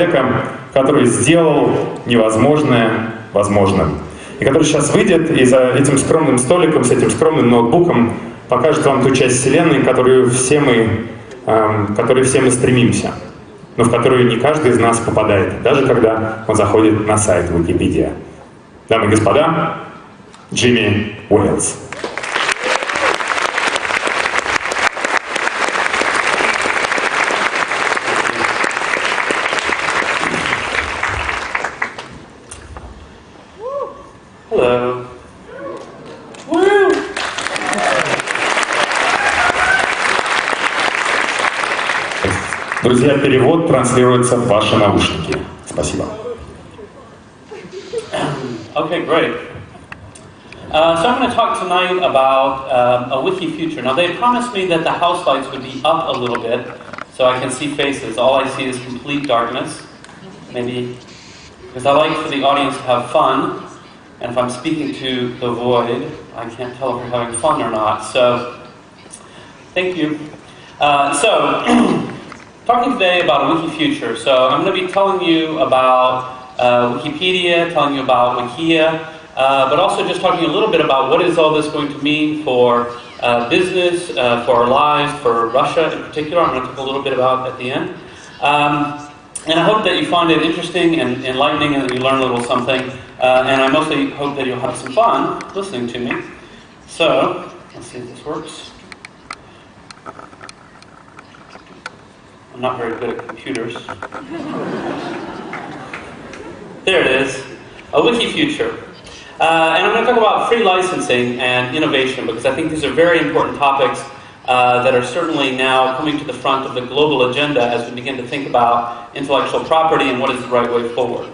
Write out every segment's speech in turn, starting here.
человека, который сделал невозможное возможным. И который сейчас выйдет и за этим скромным столиком, с этим скромным ноутбуком покажет вам ту часть Вселенной, к которой все мы стремимся, но в которую не каждый из нас попадает, даже когда он заходит на сайт Википедии. Дамы и господа, Джимми Уэлс. Hello. Woo! Друзья, перевод транслируется в ваши наушники. Спасибо. Okay, great. So I'm going to talk tonight about a wiki future. Now they promised me that the house lights would be up a little bit so I can see faces. All I see is complete darkness. Maybe because I like for the audience to have fun. And if I'm speaking to the void, I can't tell if we're having fun or not. So, thank you. Talking today about a wiki future. So, I'm going to be telling you about Wikipedia, telling you about Wikia, but also just talking a little bit about what is all this going to mean for business, for our lives, for Russia in particular. I'm going to talk a little bit about at the end. And I hope that you find it interesting and enlightening and that you learn a little something. And I mostly hope that you'll have some fun listening to me. So, let's see if this works. I'm not very good at computers. There it is. A wiki future. And I'm going to talk about free licensing and innovation because I think these are very important topics that are certainly now coming to the front of the global agenda as we begin to think about intellectual property and what is the right way forward.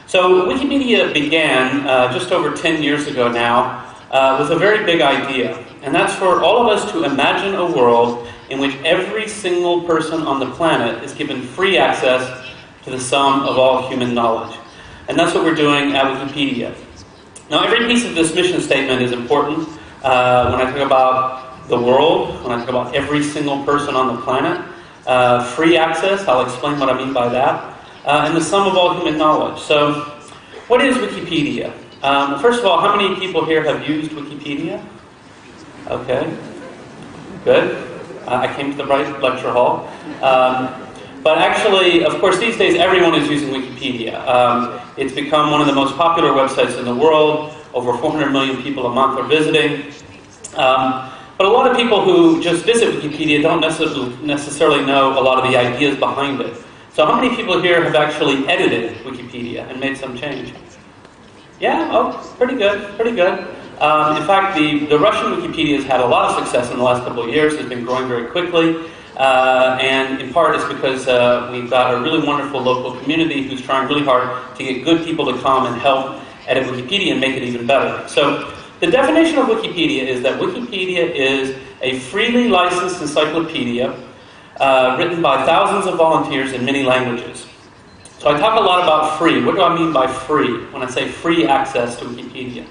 So Wikipedia began just over 10 years ago now with a very big idea, and that's for all of us to imagine a world in which every single person on the planet is given free access to the sum of all human knowledge. And that's what we're doing at Wikipedia. Now every piece of this mission statement is important. When I talk about the world, when I talk about every single person on the planet, free access, I'll explain what I mean by that. And the sum of all human knowledge. So, what is Wikipedia? First of all, how many people here have used Wikipedia? Okay, good. I came to the right lecture hall. But actually, of course, these days everyone is using Wikipedia. It's become one of the most popular websites in the world. Over 400 million people a month are visiting. But a lot of people who just visit Wikipedia don't necessarily know a lot of the ideas behind it. So how many people here have actually edited Wikipedia and made some change? Yeah? Oh, pretty good, pretty good. In fact, the Russian Wikipedia has had a lot of success in the last couple of years. It's been growing very quickly. And in part it's because we've got a really wonderful local community who's trying really hard to get good people to come and help edit Wikipedia and make it even better. So the definition of Wikipedia is that Wikipedia is a freely licensed encyclopedia written by thousands of volunteers in many languages. So I talk a lot about free. What do I mean by free when I say free access to Wikipedia?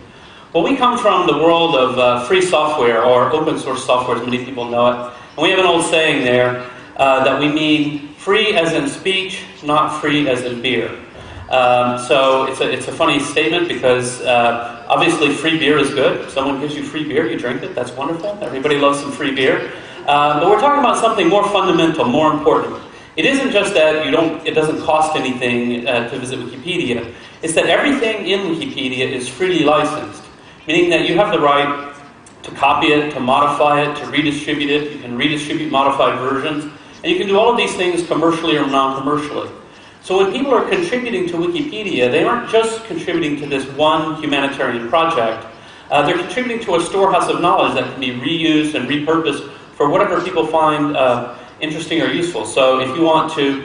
Well, we come from the world of free software or open source software, as many people know it. And we have an old saying there that we mean free as in speech, not free as in beer. So it's a funny statement because obviously free beer is good. If someone gives you free beer, you drink it. That's wonderful. Everybody loves some free beer. But we're talking about something more fundamental, more important. It isn't just that it doesn't cost anything to visit Wikipedia. It's that everything in Wikipedia is freely licensed, meaning that you have the right to copy it, to modify it, to redistribute it. You can redistribute modified versions. And you can do all of these things commercially or non-commercially. So when people are contributing to Wikipedia, they aren't just contributing to this one humanitarian project. They're contributing to a storehouse of knowledge that can be reused and repurposed for whatever people find interesting or useful. So if you want to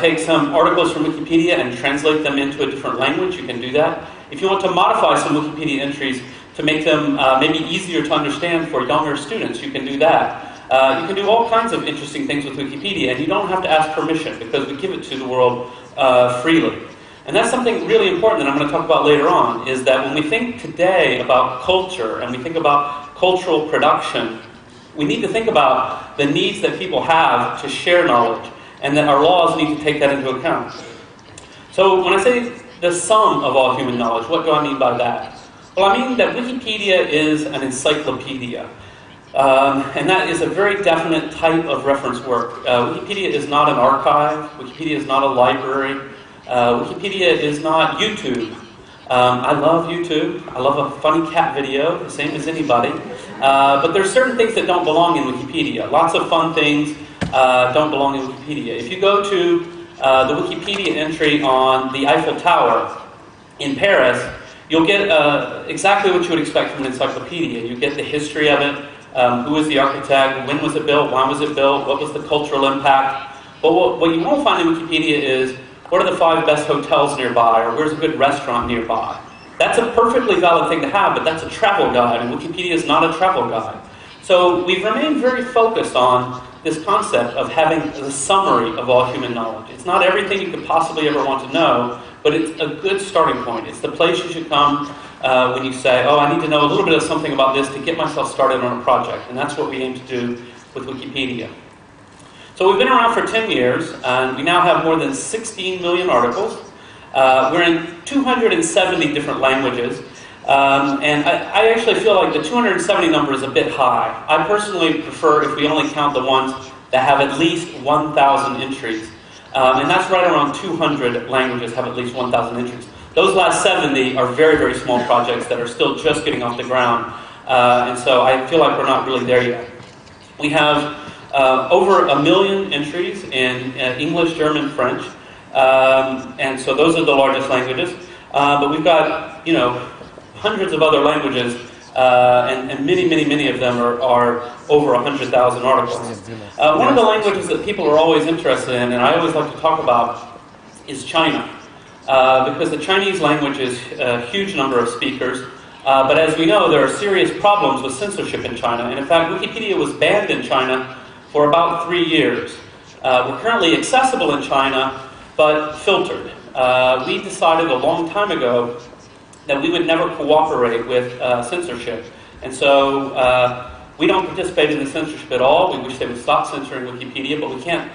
take some articles from Wikipedia and translate them into a different language, you can do that. If you want to modify some Wikipedia entries to make them maybe easier to understand for younger students, you can do that. You can do all kinds of interesting things with Wikipedia, and you don't have to ask permission because we give it to the world freely. And that's something really important that I'm going to talk about later on, is that when we think today about culture and we think about cultural production, we need to think about the needs that people have to share knowledge and that our laws need to take that into account. So when I say the sum of all human knowledge, what do I mean by that? Well, I mean that Wikipedia is an encyclopedia. And that is a very definite type of reference work. Wikipedia is not an archive. Wikipedia is not a library. Wikipedia is not YouTube. I love YouTube. I love a funny cat video, the same as anybody. But there's certain things that don't belong in Wikipedia. Lots of fun things don't belong in Wikipedia. If you go to the Wikipedia entry on the Eiffel Tower in Paris, you'll get exactly what you would expect from an encyclopedia. You get the history of it, who was the architect, when was it built, why was it built, what was the cultural impact. But what you won't find in Wikipedia is what are the 5 best hotels nearby, or where's a good restaurant nearby. That's a perfectly valid thing to have, but that's a travel guide, and Wikipedia is not a travel guide. So we've remained very focused on this concept of having the summary of all human knowledge. It's not everything you could possibly ever want to know, but it's a good starting point. It's the place you should come when you say, oh, I need to know a little bit of something about this to get myself started on a project. And that's what we aim to do with Wikipedia. So we've been around for 10 years, and we now have more than 16 million articles. We're in 270 different languages. And I actually feel like the 270 number is a bit high. I personally prefer if we only count the ones that have at least 1,000 entries. And that's right around 200 languages have at least 1,000 entries. Those last 70 are very, very small projects that are still just getting off the ground. And so I feel like we're not really there yet. We have over 1 million entries in English, German, French. And so those are the largest languages. But we've got, hundreds of other languages, and many of them are over 100,000 articles. One of the languages that people are always interested in, and I always like to talk about, is China. Because the Chinese language is a huge number of speakers, but as we know, there are serious problems with censorship in China. And in fact, Wikipedia was banned in China for about 3 years. We're currently accessible in China, but filtered. We decided a long time ago that we would never cooperate with censorship. And so we don't participate in the censorship at all. We wish they would stop censoring Wikipedia, but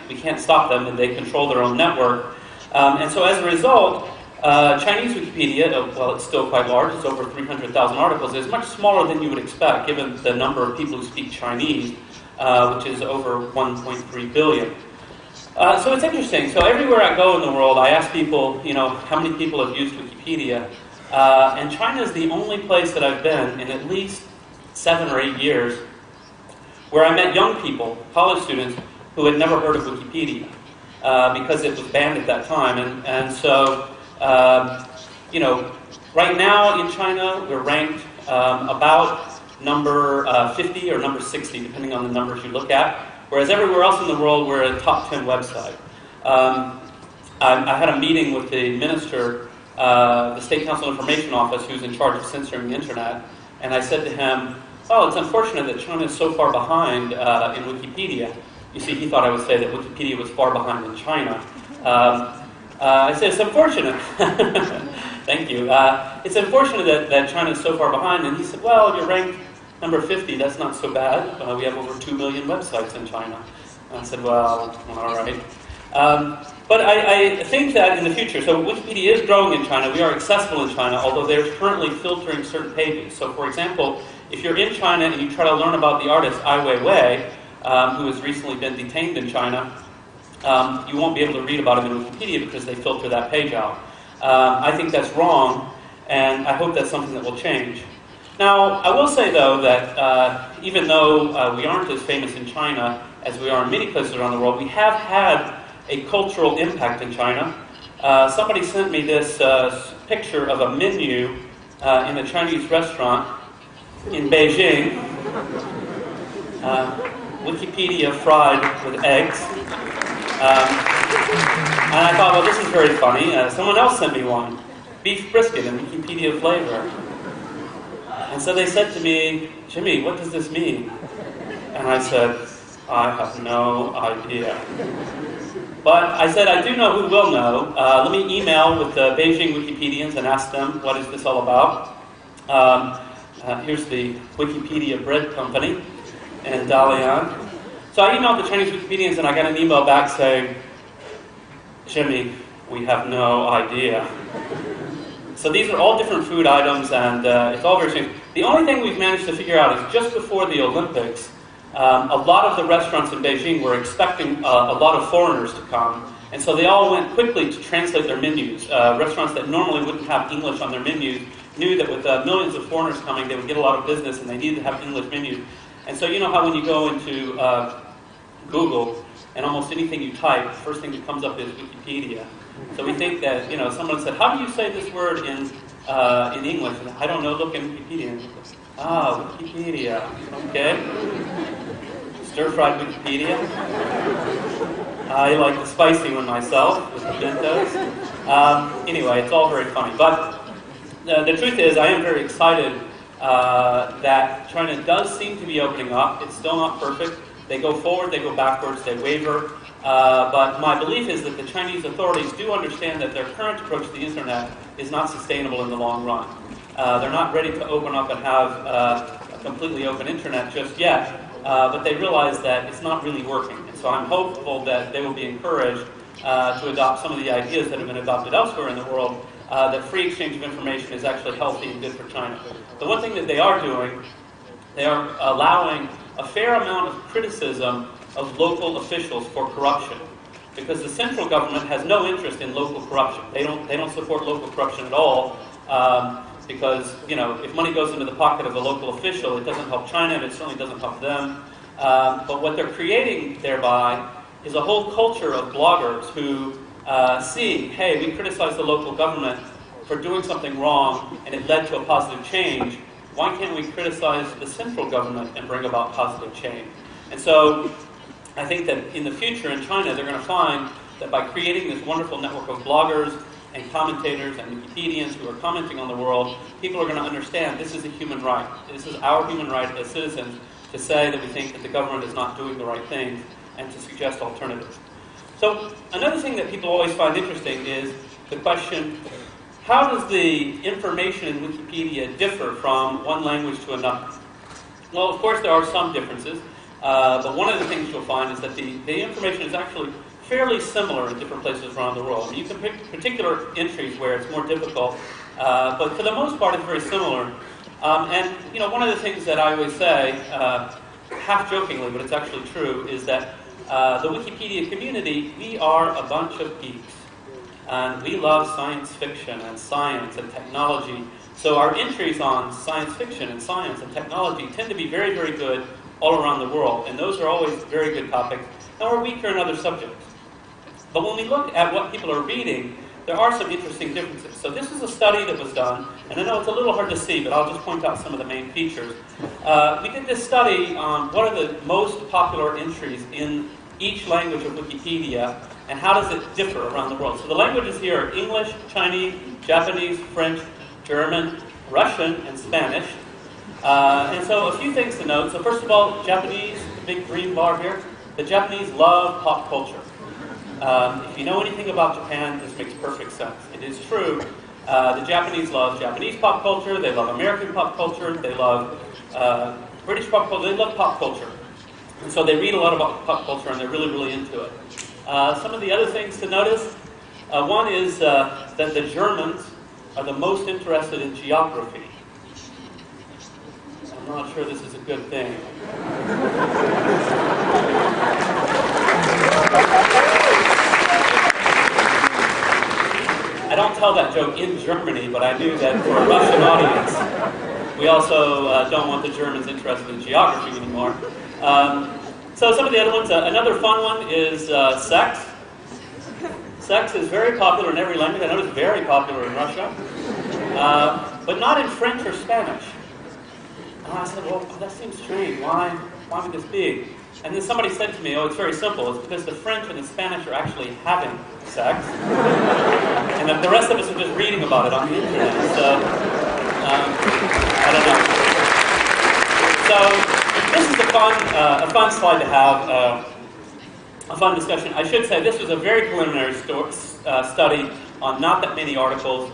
we can't stop them, and they control their own network. And so as a result, Chinese Wikipedia, well, it's still quite large, it's over 300,000 articles, is much smaller than you would expect, given the number of people who speak Chinese, which is over 1.3 billion. So it's interesting. So everywhere I go in the world, I ask people, how many people have used Wikipedia? And China is the only place that I've been in at least 7 or 8 years where I met young people, college students, who had never heard of Wikipedia because it was banned at that time. And so, right now in China, we're ranked about number 50 or number 60, depending on the numbers you look at, whereas everywhere else in the world, we're a top 10 website. I had a meeting with the minister, the State Council Information Office, who's in charge of censoring the internet, and I said to him, well, it's unfortunate that China is so far behind in Wikipedia. You see, he thought I would say that Wikipedia was far behind in China. I said, it's unfortunate. Thank you. It's unfortunate that China is so far behind, and he said, well, you're ranked number 50, that's not so bad. We have over 2 million websites in China. And I said, well, all right. But I think that in the future, so Wikipedia is growing in China, we are accessible in China, although they're currently filtering certain pages. So for example, if you're in China and you try to learn about the artist Ai Weiwei, who has recently been detained in China, you won't be able to read about him in Wikipedia because they filter that page out. I think that's wrong, and I hope that's something that will change. Now, I will say though that even though we aren't as famous in China as we are in many places around the world, we have had a cultural impact in China. Somebody sent me this picture of a menu in a Chinese restaurant in Beijing. Wikipedia fried with eggs. And I thought, well, this is very funny. Someone else sent me one. Beef brisket and Wikipedia flavor. And so they said to me, Jimmy, what does this mean? And I said, I have no idea. But I said, I do know who will know. Let me email with the Beijing Wikipedians and ask them, what is this all about? Here's the Wikipedia Bread Company in Dalian. So I emailed the Chinese Wikipedians and I got an email back saying, Jimmy, we have no idea. So these are all different food items, and it's all very strange. The only thing we've managed to figure out is just before the Olympics, a lot of the restaurants in Beijing were expecting a lot of foreigners to come, and so they all went quickly to translate their menus. Restaurants that normally wouldn't have English on their menus knew that with millions of foreigners coming, they would get a lot of business, and they needed to have English menus. And so you know how when you go into Google, and almost anything you type, the first thing that comes up is Wikipedia. So we think that, you know, someone said, how do you say this word in English? And I don't know, look in Wikipedia. Ah, Wikipedia. Okay. Stir-fried Wikipedia. I like the spicy one myself, with the bentos. Anyway, it's all very funny. But the truth is, I am very excited that China does seem to be opening up. It's still not perfect. They go forward, they go backwards, they waver. But my belief is that the Chinese authorities do understand that their current approach to the internet is not sustainable in the long run. They're not ready to open up and have a completely open internet just yet, but they realize that it's not really working. And so I'm hopeful that they will be encouraged to adopt some of the ideas that have been adopted elsewhere in the world, that free exchange of information is actually healthy and good for China. The one thing that they are doing, they are allowing a fair amount of criticism of local officials for corruption, because the central government has no interest in local corruption. They don't support local corruption at all, because, you know, if money goes into the pocket of a local official, it doesn't help China, and it certainly doesn't help them. But what they're creating thereby is a whole culture of bloggers who see, hey, we criticize the local government for doing something wrong, and it led to a positive change. Why can't we criticize the central government and bring about positive change? And so I think that in the future in China, they're going to find that by creating this wonderful network of bloggers and commentators and Wikipedians who are commenting on the world, people are going to understand this is a human right. This is our human right as citizens to say that we think that the government is not doing the right thing and to suggest alternatives. So another thing that people always find interesting is the question, how does the information in Wikipedia differ from one language to another? Well, of course, there are some differences. But one of the things you'll find is that the information is actually fairly similar in different places around the world. You can pick particular entries where it's more difficult, but for the most part it's very similar. And you know, one of the things that I always say, half jokingly, but it's actually true, is that the Wikipedia community, we are a bunch of geeks. And we love science fiction and science and technology. So our entries on science fiction and science and technology tend to be very, very good all around the world, and those are always very good topics, and we're weaker in other subjects. But when we look at what people are reading, there are some interesting differences. So this is a study that was done, and I know it's a little hard to see, but I'll just point out some of the main features. We did this study on what are the most popular entries in each language of Wikipedia, and how does it differ around the world. So the languages here are English, Chinese, Japanese, French, German, Russian, and Spanish. And so a few things to note. So first of all, Japanese, the big green bar here, the Japanese love pop culture. If you know anything about Japan, this makes perfect sense. It is true. The Japanese love Japanese pop culture, they love American pop culture, they love British pop culture, they love pop culture. And so they read a lot about pop culture and they're really, really into it. Some of the other things to notice, one is that the Germans are the most interested in geography. I'm not sure this is a good thing. I don't tell that joke in Germany, but I knew that for a Russian audience, we also don't want the Germans interested in geography anymore. So some of the other ones, another fun one is sex. Sex is very popular in every language. I know it's very popular in Russia, but not in French or Spanish. And I said, well, that seems strange. Why would this be? And then somebody said to me, oh, it's very simple. It's because the French and the Spanish are actually having sex. And that the rest of us are just reading about it on the internet. So, I don't know. So, this is a fun slide to have, a fun discussion. I should say this was a very preliminary study on not that many articles.